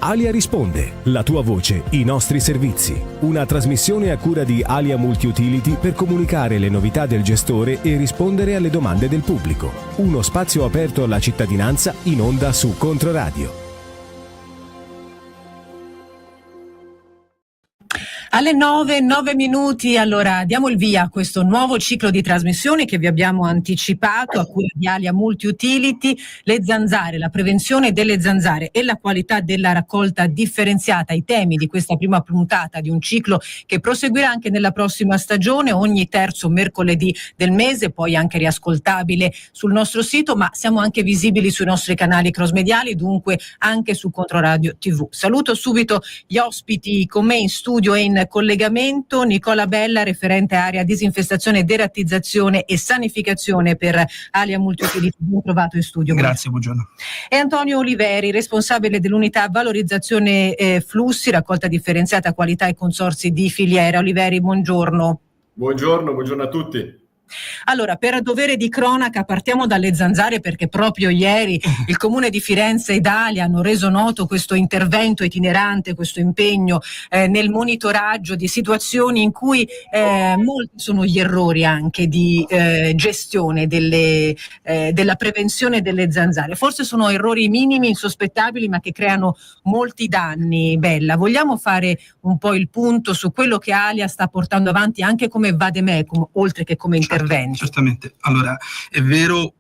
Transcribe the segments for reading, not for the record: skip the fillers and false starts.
Alia risponde, la tua voce, i nostri servizi. Una trasmissione a cura di Alia Multiutility per comunicare le novità del gestore e rispondere alle domande del pubblico. Uno spazio aperto alla cittadinanza in onda su Controradio. Alle 9:09, allora diamo il via a questo nuovo ciclo di trasmissioni che vi abbiamo anticipato a cura di Alia Multiutility, le zanzare, la prevenzione delle zanzare e la qualità della raccolta differenziata, i temi di questa prima puntata di un ciclo che proseguirà anche nella prossima stagione, ogni terzo mercoledì del mese, poi anche riascoltabile sul nostro sito, ma siamo anche visibili sui nostri canali cross-mediali, dunque anche su Controradio TV. Saluto subito gli ospiti con me in studio e in collegamento. Nicola Bella, referente area disinfestazione, derattizzazione e sanificazione per Alia Multiutility. Ben trovato in studio. Grazie, buongiorno. E Antonio Oliveri, responsabile dell'unità valorizzazione flussi, raccolta differenziata, qualità e consorzi di filiera. Oliveri, buongiorno. Buongiorno a tutti. Allora, per dovere di cronaca partiamo dalle zanzare, perché proprio ieri il Comune di Firenze ed Alia hanno reso noto questo intervento itinerante, questo impegno nel monitoraggio di situazioni in cui molti sono gli errori anche di gestione della prevenzione delle zanzare. Forse sono errori minimi, insospettabili, ma che creano molti danni. Bella, vogliamo fare un po' il punto su quello che Alia sta portando avanti anche come vademecum, oltre che come intervento? Certamente. Allora, è vero,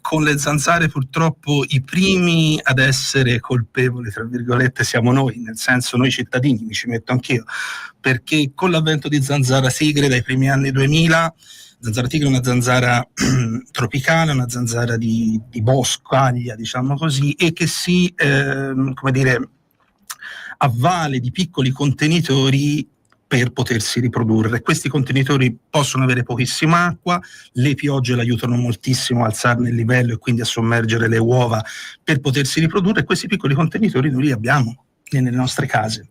con le zanzare purtroppo i primi ad essere colpevoli, tra virgolette, siamo noi, nel senso noi cittadini, mi ci metto anch'io, perché con l'avvento di zanzara tigre dai primi anni 2000, zanzara tigre è una zanzara tropicale, una zanzara di boscaglia, diciamo così, e che si, avvale di piccoli contenitori per potersi riprodurre. Questi contenitori possono avere pochissima acqua, le piogge l'aiutano moltissimo a alzarne il livello e quindi a sommergere le uova per potersi riprodurre. Questi piccoli contenitori noi li abbiamo nelle nostre case.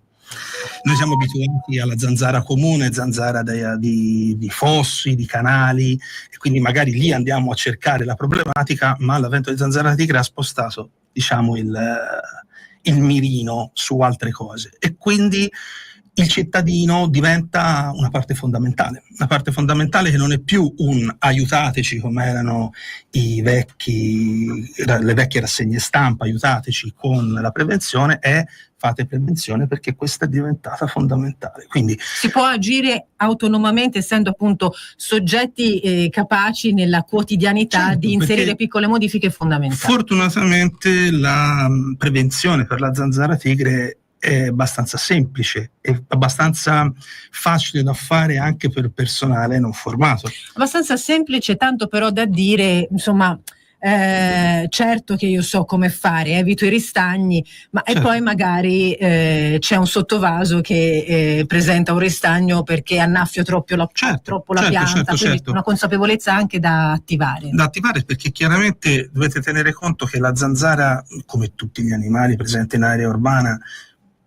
Noi siamo abituati alla zanzara comune, zanzara di fossi, di canali, e quindi magari lì andiamo a cercare la problematica, ma l'avvento di zanzara tigre ha spostato, diciamo, il mirino su altre cose, e quindi il cittadino diventa una parte fondamentale che non è più un aiutateci come erano le vecchie rassegne stampa, aiutateci con la prevenzione, è fate prevenzione, perché questa è diventata fondamentale. Quindi si può agire autonomamente, essendo appunto soggetti capaci nella quotidianità, certo, di inserire piccole modifiche fondamentali. Fortunatamente la prevenzione per la zanzara tigre è abbastanza semplice, è abbastanza facile da fare anche per personale non formato. Abbastanza semplice, tanto però da dire, insomma, certo che io so come fare, evito i ristagni, ma certo. E poi magari c'è un sottovaso che presenta un ristagno perché annaffio troppo la pianta, quindi una consapevolezza anche da attivare. Da attivare, perché chiaramente dovete tenere conto che la zanzara, come tutti gli animali presenti in area urbana,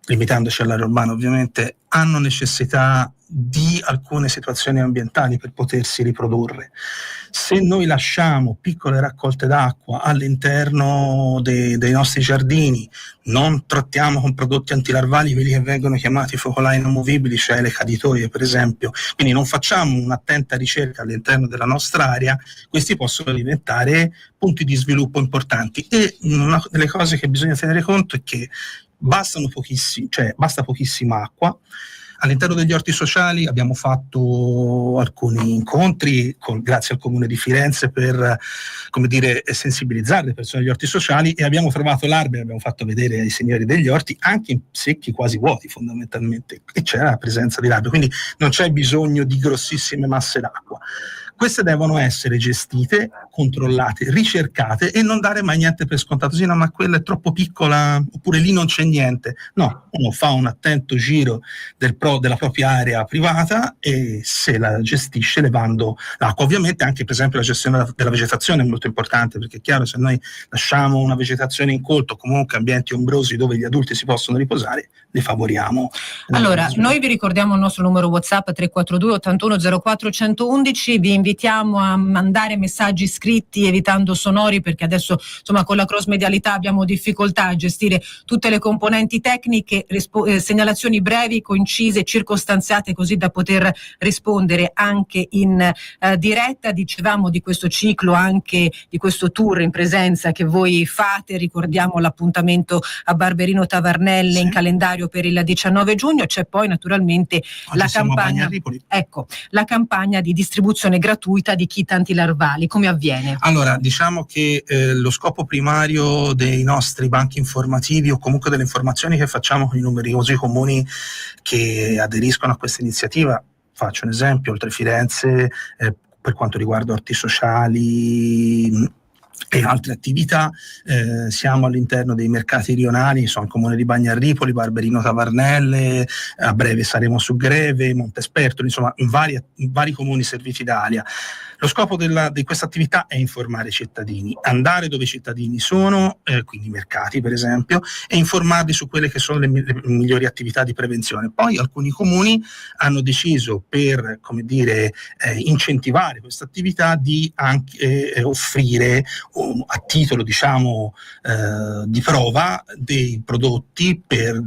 limitandoci all'area urbana ovviamente, hanno necessità di alcune situazioni ambientali per potersi riprodurre. Se noi lasciamo piccole raccolte d'acqua all'interno dei nostri giardini, non trattiamo con prodotti antilarvali quelli che vengono chiamati focolai inamovibili, cioè le caditoie per esempio, quindi non facciamo un'attenta ricerca all'interno della nostra area, questi possono diventare punti di sviluppo importanti. E una delle cose che bisogna tenere conto è che basta pochissima acqua. All'interno degli orti sociali abbiamo fatto alcuni incontri grazie al Comune di Firenze per, sensibilizzare le persone degli orti sociali, e abbiamo trovato l'arbre, abbiamo fatto vedere ai signori degli orti, anche secchi, quasi vuoti fondamentalmente, e c'era la presenza di l'arbre, quindi non c'è bisogno di grossissime masse d'acqua. Queste devono essere gestite, controllate, ricercate, e non dare mai niente per scontato. Sì, no, ma quella è troppo piccola, oppure lì non c'è niente. No, uno fa un attento giro della propria area privata e se la gestisce levando l'acqua. Ovviamente anche per esempio la gestione della vegetazione è molto importante, perché è chiaro, se noi lasciamo una vegetazione incolta o comunque ambienti ombrosi dove gli adulti si possono riposare, li favoriamo. Allora, noi vi ricordiamo il nostro numero WhatsApp 342 81 04 111, vi invitiamo invitiamo a mandare messaggi scritti evitando sonori, perché adesso insomma con la cross medialità abbiamo difficoltà a gestire tutte le componenti tecniche. Segnalazioni brevi, concise, circostanziate, così da poter rispondere anche in diretta. Dicevamo di questo ciclo, anche di questo tour in presenza che voi fate. Ricordiamo l'appuntamento a Barberino Tavernelle in calendario per il 19 giugno. C'è poi naturalmente la campagna, la campagna di distribuzione gratuita di kit antilarvali. Come avviene? Allora, diciamo che lo scopo primario dei nostri banchi informativi, o comunque delle informazioni che facciamo con i numerosi comuni che aderiscono a questa iniziativa, faccio un esempio: oltre Firenze, per quanto riguarda orti sociali e altre attività, siamo all'interno dei mercati rionali, sono il comune di Bagnarripoli, Barberino Tavernelle, a breve saremo su Greve, Montespertolo, insomma in vari comuni serviti da Alia. Lo scopo di questa attività è informare i cittadini, andare dove i cittadini sono, quindi i mercati per esempio, e informarli su quelle che sono le migliori attività di prevenzione. Poi alcuni comuni hanno deciso, per incentivare questa attività, di anche offrire a titolo di prova dei prodotti per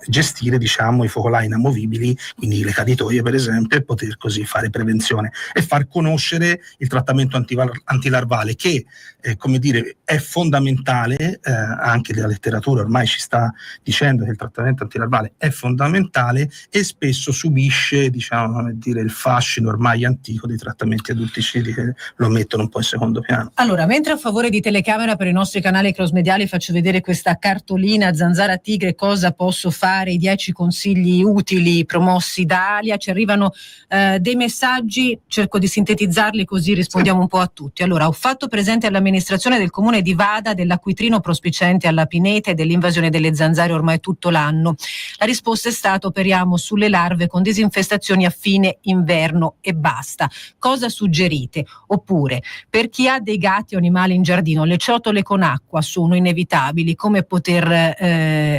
gestire i focolai inamovibili, quindi le caditoie per esempio, e poter così fare prevenzione e far conoscere il trattamento antilarvale, che è fondamentale. Anche la letteratura ormai ci sta dicendo che il trattamento antilarvale è fondamentale e spesso subisce il fascino ormai antico dei trattamenti adulticidi che lo mettono un po' in secondo piano. Allora, mentre a favore di telecamera per i nostri canali cross mediali faccio vedere questa cartolina Zanzara Tigre, cosa posso fare, i 10 consigli utili promossi da Alia, ci arrivano dei messaggi, cerco di sintetizzarli così rispondiamo un po' a tutti. Allora, ho fatto presente all'amministrazione del comune di Vada dell'acquitrino prospiciente alla pineta e dell'invasione delle zanzare ormai tutto l'anno. La risposta è stata: operiamo sulle larve con disinfestazioni a fine inverno e basta. Cosa suggerite? Oppure, per chi ha dei gatti o animali in giardino, le ciotole con acqua sono inevitabili, come poter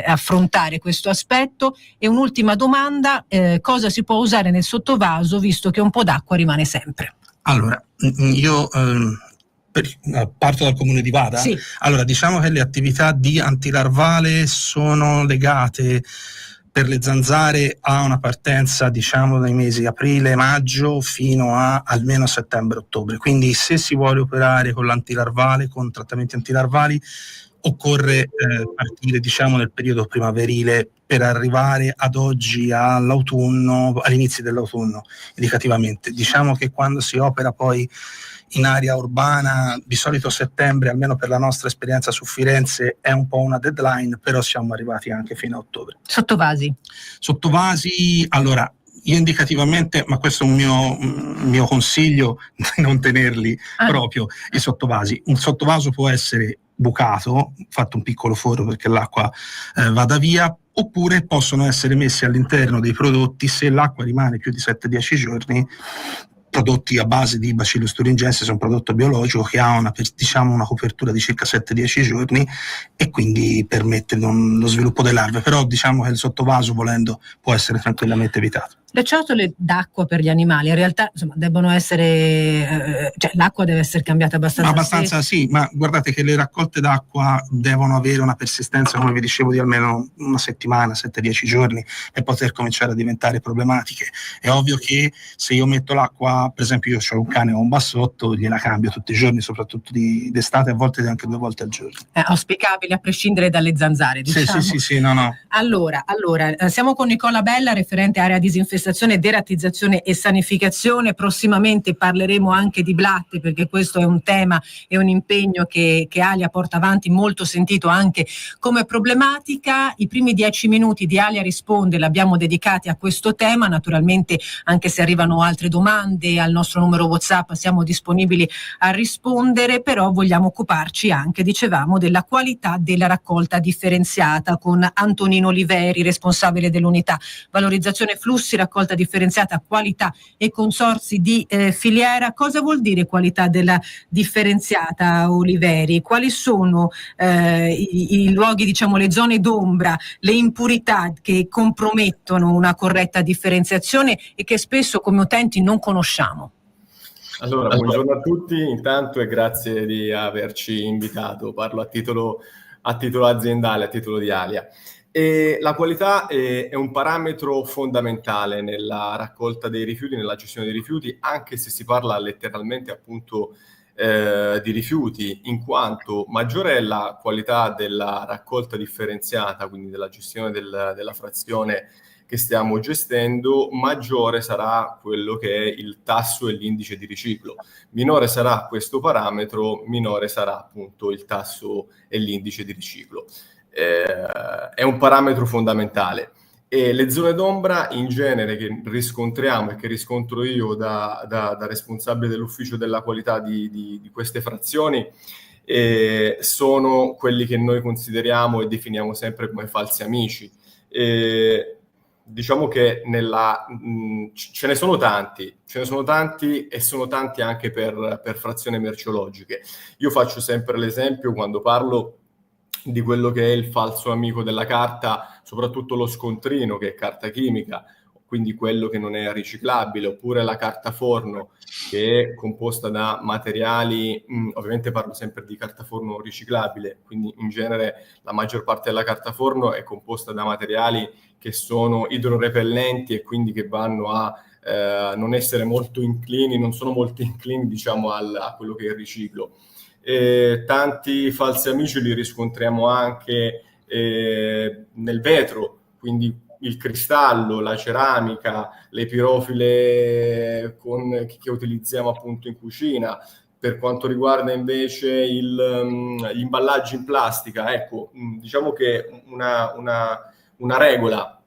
affrontare questo aspetto? E un'ultima domanda, cosa si può usare nel sottovaso visto che un po' d'acqua rimane sempre? Allora, io parto dal comune di Vada. Sì. Allora, diciamo che le attività di antilarvale sono legate per le zanzare a una partenza dai mesi aprile-maggio fino a almeno settembre-ottobre. Quindi se si vuole operare con l'antilarvale, con trattamenti antilarvali, occorre partire nel periodo primaverile per arrivare ad oggi all'autunno, all'inizio dell'autunno indicativamente. Diciamo che quando si opera poi in area urbana, di solito settembre, almeno per la nostra esperienza su Firenze, è un po' una deadline, però siamo arrivati anche fino a ottobre. Sottovasi, allora, io indicativamente, ma questo è un mio consiglio, non tenerli proprio i sottovasi. Un sottovaso può essere bucato, fatto un piccolo foro perché l'acqua vada via, oppure possono essere messi all'interno dei prodotti se l'acqua rimane più di 7-10 giorni. Prodotti a base di Bacillus thuringiensis, è un prodotto biologico che ha una copertura di circa 7-10 giorni e quindi permette lo sviluppo delle larve, però diciamo che il sottovaso, volendo, può essere tranquillamente evitato. Le ciotole d'acqua per gli animali in realtà debbono essere, l'acqua deve essere cambiata abbastanza. Sì, ma guardate che le raccolte d'acqua devono avere una persistenza, come vi dicevo, di almeno una settimana, 7-10 giorni, per poter cominciare a diventare problematiche. È ovvio che se io metto l'acqua, per esempio io ho un cane o un bassotto, gliela cambio tutti i giorni, soprattutto d'estate, a volte anche 2 volte al giorno. Auspicabile a prescindere dalle zanzare, diciamo. Sì, no. Allora, siamo con Nicola Bella, referente area disinfestazione, deratizzazione e sanificazione. Prossimamente parleremo anche di blatte, perché questo è un tema e un impegno che Alia porta avanti, molto sentito anche come problematica. I primi 10 minuti di Alia Risponde l'abbiamo dedicati a questo tema. Naturalmente, anche se arrivano altre domande al nostro numero WhatsApp, siamo disponibili a rispondere, però vogliamo occuparci anche, dicevamo, della qualità della raccolta differenziata con Antonino Oliveri, responsabile dell'unità valorizzazione flussi, raccolta differenziata, qualità e consorzi di filiera. Cosa vuol dire qualità della differenziata, Oliveri? Quali sono i luoghi, le zone d'ombra, le impurità che compromettono una corretta differenziazione e che spesso come utenti non conosciamo? Allora, buongiorno a tutti intanto e grazie di averci invitato. Parlo a titolo aziendale, a titolo di Alia. E la qualità è un parametro fondamentale nella raccolta dei rifiuti, nella gestione dei rifiuti, anche se si parla letteralmente appunto di rifiuti, in quanto maggiore è la qualità della raccolta differenziata, quindi della gestione della frazione che stiamo gestendo, maggiore sarà quello che è il tasso e l'indice di riciclo. Minore sarà questo parametro, minore sarà appunto il tasso e l'indice di riciclo. È un parametro fondamentale. E le zone d'ombra in genere che riscontriamo e che riscontro io da responsabile dell'ufficio della qualità di queste frazioni sono quelli che noi consideriamo e definiamo sempre come falsi amici. Diciamo che ce ne sono tanti e sono tanti anche per frazioni merceologiche. Io faccio sempre l'esempio quando parlo di quello che è il falso amico della carta, soprattutto lo scontrino, che è carta chimica, quindi quello che non è riciclabile, oppure la carta forno, che è composta da materiali, ovviamente parlo sempre di carta forno riciclabile, quindi in genere la maggior parte della carta forno è composta da materiali che sono idrorepellenti e quindi che vanno a non essere molto inclini, non sono molto inclini, diciamo, a quello che è il riciclo. Tanti falsi amici li riscontriamo anche nel vetro, quindi il cristallo, la ceramica, le pirofile che utilizziamo appunto in cucina. Per quanto riguarda invece gli imballaggi in plastica, ecco, diciamo che una regola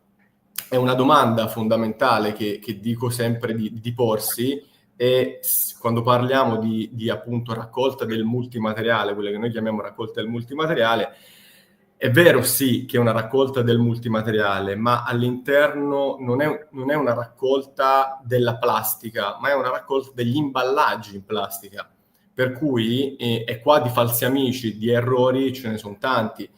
è una domanda fondamentale che dico sempre di porsi, e quando parliamo di appunto raccolta del multimateriale, quella che noi chiamiamo raccolta del multimateriale, è vero sì che è una raccolta del multimateriale, ma all'interno non è una raccolta della plastica, ma è una raccolta degli imballaggi in plastica. Per cui, e qua di falsi amici, di errori ce ne sono tanti,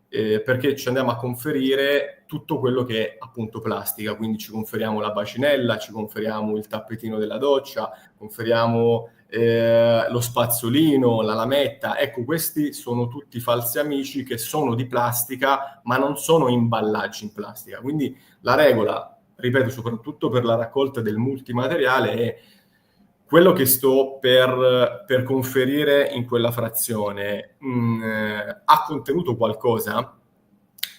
perché ci andiamo a conferire tutto quello che è appunto plastica, quindi ci conferiamo la bacinella, ci conferiamo il tappetino della doccia, conferiamo lo spazzolino, la lametta. Ecco, questi sono tutti falsi amici che sono di plastica, ma non sono imballaggi in plastica. Quindi la regola, ripeto, soprattutto per la raccolta del multimateriale, è quello che sto per conferire in quella frazione ha contenuto qualcosa,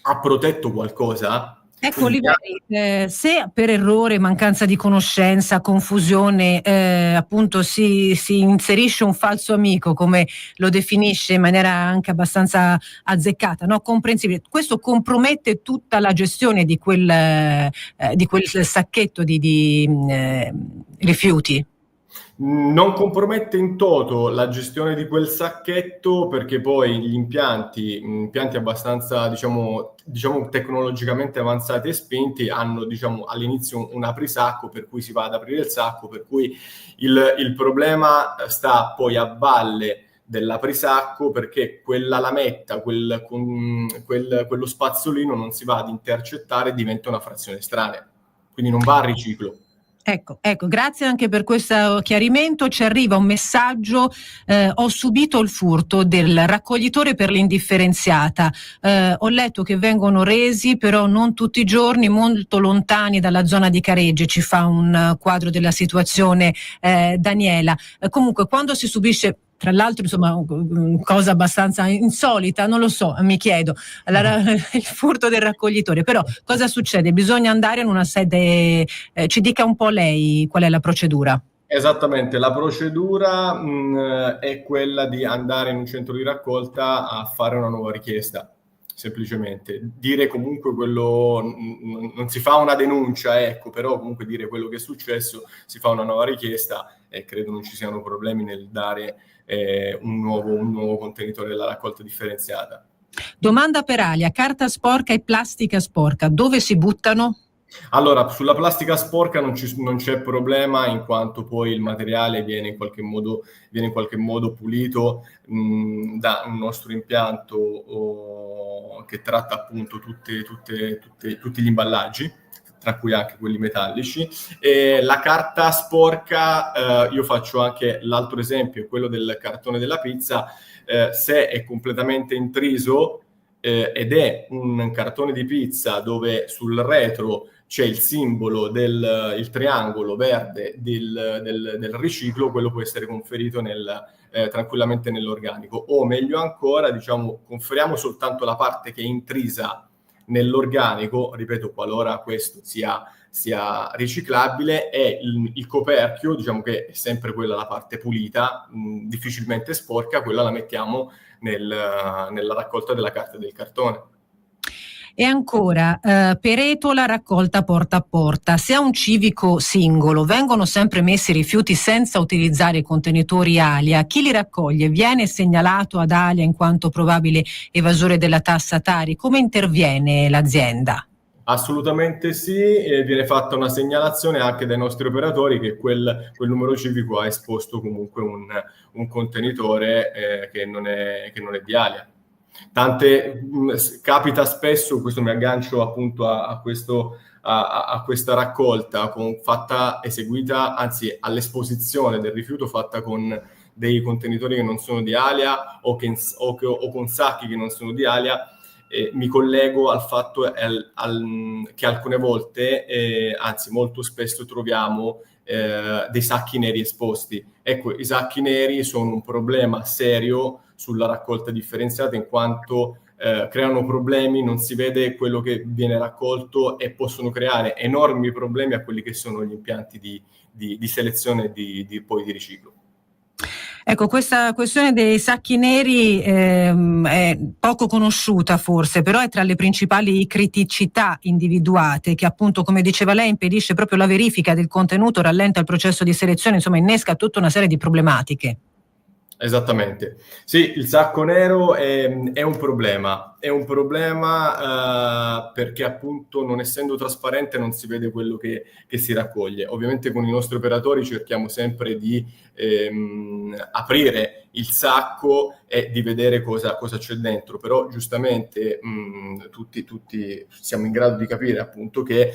ha protetto qualcosa. Ecco Oliveri, se per errore, mancanza di conoscenza, confusione, appunto si inserisce un falso amico, come lo definisce in maniera anche abbastanza azzeccata, no? Comprensibile, questo compromette tutta la gestione di quel sacchetto di rifiuti? Non compromette in toto la gestione di quel sacchetto, perché poi gli impianti abbastanza, diciamo tecnologicamente avanzati e spinti, hanno, diciamo, all'inizio un aprisacco per cui si va ad aprire il sacco, per cui il problema sta poi a valle dell'aprisacco, perché quella lametta, quello spazzolino non si va ad intercettare e diventa una frazione estranea, quindi non va a riciclo. Ecco, grazie anche per questo chiarimento. Ci arriva un messaggio: ho subito il furto del raccoglitore per l'indifferenziata. Ho letto che vengono resi, però non tutti i giorni, molto lontani dalla zona di Careggi. Ci fa un quadro della situazione Daniela. Comunque, quando si subisce, tra l'altro, insomma, cosa abbastanza insolita, non lo so, mi chiedo, il furto del raccoglitore, però cosa succede? Bisogna andare in una sede, ci dica un po' lei qual è la procedura. Esattamente, la procedura è quella di andare in un centro di raccolta a fare una nuova richiesta, semplicemente. Dire comunque quello, non si fa una denuncia, ecco, però comunque dire quello che è successo, si fa una nuova richiesta e credo non ci siano problemi nel dare un nuovo contenitore della raccolta differenziata. Domanda per Alia: carta sporca e plastica sporca, dove si buttano? Allora, sulla plastica sporca non c'è problema, in quanto poi il materiale viene in qualche modo pulito da un nostro impianto che tratta appunto tutti gli imballaggi, tra cui anche quelli metallici. E la carta sporca, io faccio anche l'altro esempio, quello del cartone della pizza. Se è completamente intriso ed è un cartone di pizza dove sul retro c'è il simbolo il triangolo verde del riciclo, quello può essere conferito tranquillamente nell'organico. O meglio ancora, diciamo, conferiamo soltanto la parte che è intrisa nell'organico, ripeto, qualora questo sia riciclabile, e il coperchio, diciamo che è sempre quella la parte pulita, difficilmente sporca, quella la mettiamo nella raccolta della carta e del cartone. E ancora, per Etola raccolta porta a porta. Se a un civico singolo vengono sempre messi rifiuti senza utilizzare i contenitori ALIA, chi li raccoglie? Viene segnalato ad ALIA in quanto probabile evasore della tassa Tari? Come interviene l'azienda? Assolutamente sì, e viene fatta una segnalazione anche dai nostri operatori che quel numero civico ha esposto comunque un contenitore che non è di ALIA. Capita spesso, questo mi aggancio appunto a questa raccolta eseguita, anzi all'esposizione del rifiuto fatta con dei contenitori che non sono di ALIA o con sacchi che non sono di ALIA. Mi collego al fatto che alcune volte, anzi molto spesso, troviamo dei sacchi neri esposti. Ecco, i sacchi neri sono un problema serio sulla raccolta differenziata, in quanto creano problemi, non si vede quello che viene raccolto e possono creare enormi problemi a quelli che sono gli impianti di selezione e poi di riciclo. Ecco, questa questione dei sacchi neri è poco conosciuta forse, però è tra le principali criticità individuate che, appunto, come diceva lei, impedisce proprio la verifica del contenuto, rallenta il processo di selezione, insomma innesca tutta una serie di problematiche. Esattamente. Sì, il sacco nero è un problema. È un problema perché appunto, non essendo trasparente, non si vede quello che si raccoglie. Ovviamente con i nostri operatori cerchiamo sempre di aprire il sacco e di vedere cosa c'è dentro, però giustamente tutti siamo in grado di capire appunto che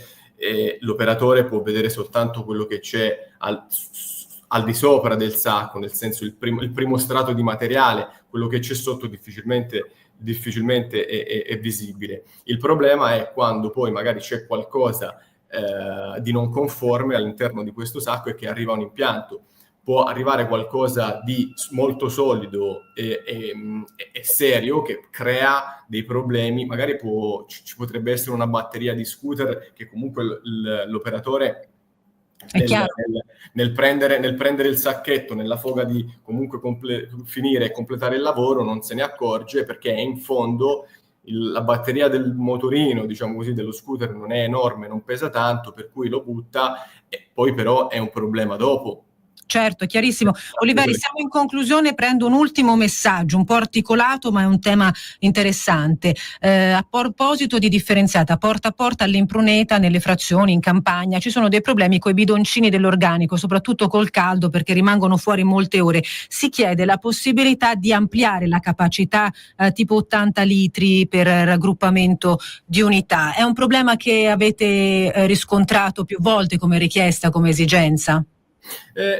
l'operatore può vedere soltanto quello che c'è al di sopra del sacco, nel senso il primo strato di materiale, quello che c'è sotto difficilmente è visibile. Il problema è quando poi magari c'è qualcosa di non conforme all'interno di questo sacco e che arriva a un impianto. Può arrivare qualcosa di molto solido e serio che crea dei problemi, magari ci potrebbe essere una batteria di scooter che comunque l'operatore nel prendere il sacchetto, nella foga di comunque finire e completare il lavoro, non se ne accorge perché è in fondo la batteria del motorino, diciamo così, dello scooter non è enorme, non pesa tanto, per cui lo butta e poi però è un problema dopo. Certo, è chiarissimo. Oliveri, siamo in conclusione, prendo un ultimo messaggio, un po' articolato, ma è un tema interessante. A proposito di differenziata, porta a porta all'Impruneta, nelle frazioni, in campagna, ci sono dei problemi con i bidoncini dell'organico, soprattutto col caldo, perché rimangono fuori molte ore. Si chiede la possibilità di ampliare la capacità tipo 80 litri per raggruppamento di unità. È un problema che avete riscontrato più volte come richiesta, come esigenza?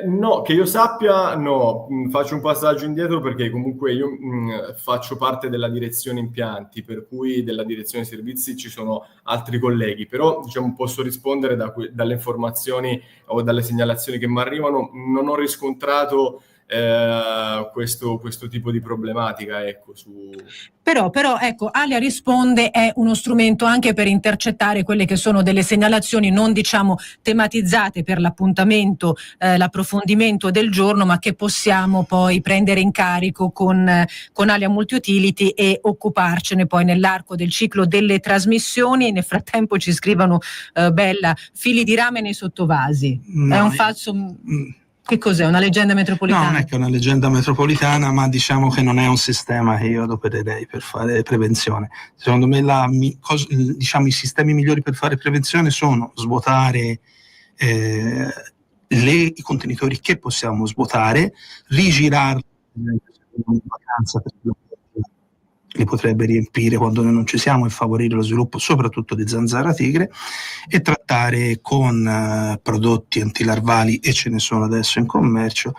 No, che io sappia no, faccio un passaggio indietro perché comunque io faccio parte della direzione impianti, per cui della direzione servizi ci sono altri colleghi, però diciamo posso rispondere dalle informazioni o dalle segnalazioni che mi arrivano, non ho riscontrato questo tipo di problematica, ecco. Però ecco, ALIA Risponde è uno strumento anche per intercettare quelle che sono delle segnalazioni non diciamo tematizzate per l'appuntamento, l'approfondimento del giorno, ma che possiamo poi prendere in carico con ALIA Multiutility e occuparcene poi nell'arco del ciclo delle trasmissioni. Nel frattempo ci scrivono Bella, fili di rame nei sottovasi. No, è un falso... Che cos'è? Una leggenda metropolitana? No, non è che è una leggenda metropolitana, ma diciamo che non è un sistema che io adopererei per fare prevenzione. Secondo me i sistemi migliori per fare prevenzione sono svuotare i contenitori che possiamo svuotare, rigirarli in vacanza per li potrebbe riempire quando noi non ci siamo e favorire lo sviluppo soprattutto di zanzara tigre, e trattare con prodotti antilarvali, e ce ne sono adesso in commercio,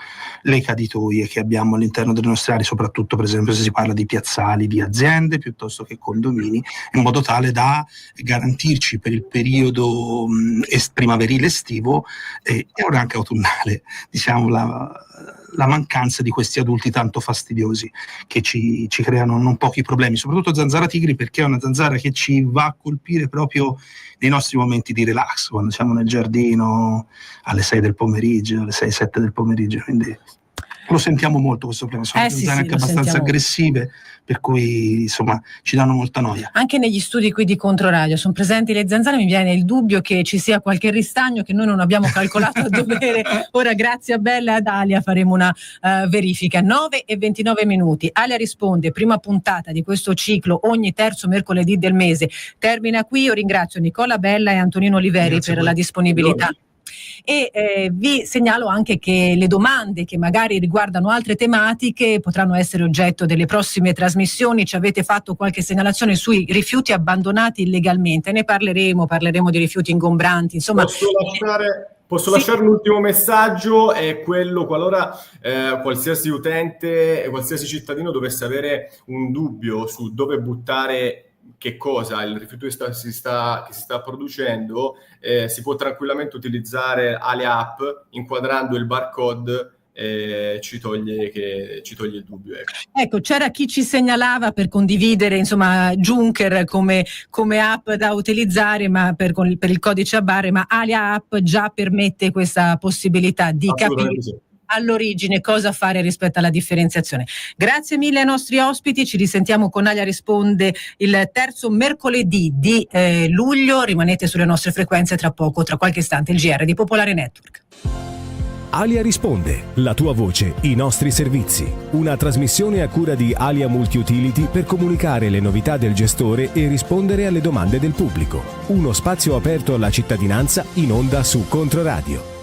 le caditoie che abbiamo all'interno delle nostre aree, soprattutto per esempio se si parla di piazzali di aziende piuttosto che condomini, in modo tale da garantirci per il periodo primaverile estivo e ora anche autunnale, diciamo, la mancanza di questi adulti tanto fastidiosi che ci creano non pochi problemi, soprattutto zanzara tigri, perché è una zanzara che ci va a colpire proprio nei nostri momenti di relax, quando siamo nel giardino alle 6 del pomeriggio, alle 6-7 del pomeriggio, quindi lo sentiamo molto questo problema. Sono zanzare anche abbastanza aggressive, per cui insomma ci danno molta noia. Anche negli studi qui di Controradio sono presenti le zanzare, mi viene il dubbio che ci sia qualche ristagno che noi non abbiamo calcolato a dovere. Ora grazie a Bella e ad Alia faremo una verifica. 9:29. Alia risponde, prima puntata di questo ciclo ogni terzo mercoledì del mese. Termina qui, io ringrazio Nicola Bella e Antonino Oliveri per la disponibilità. E vi segnalo anche che le domande che magari riguardano altre tematiche potranno essere oggetto delle prossime trasmissioni. Ci avete fatto qualche segnalazione sui rifiuti abbandonati illegalmente, ne parleremo di rifiuti ingombranti, insomma. Posso lasciare l'ultimo messaggio? È quello: qualora qualsiasi utente, qualsiasi cittadino dovesse avere un dubbio su dove buttare che cosa, il rifiuto che si sta producendo, si può tranquillamente utilizzare Alia App, inquadrando il barcode ci toglie il dubbio. Ecco, c'era chi ci segnalava per condividere, insomma, Junker come app da utilizzare, ma per il codice a barre, ma Alia App già permette questa possibilità di capire all'origine cosa fare rispetto alla differenziazione. Grazie mille ai nostri ospiti, ci risentiamo con Alia Risponde il terzo mercoledì di luglio. Rimanete sulle nostre frequenze, tra qualche istante il GR di Popolare Network. Alia Risponde, la tua voce, i nostri servizi. Una trasmissione a cura di Alia Multiutility per comunicare le novità del gestore e rispondere alle domande del pubblico. Uno spazio aperto alla cittadinanza in onda su Controradio.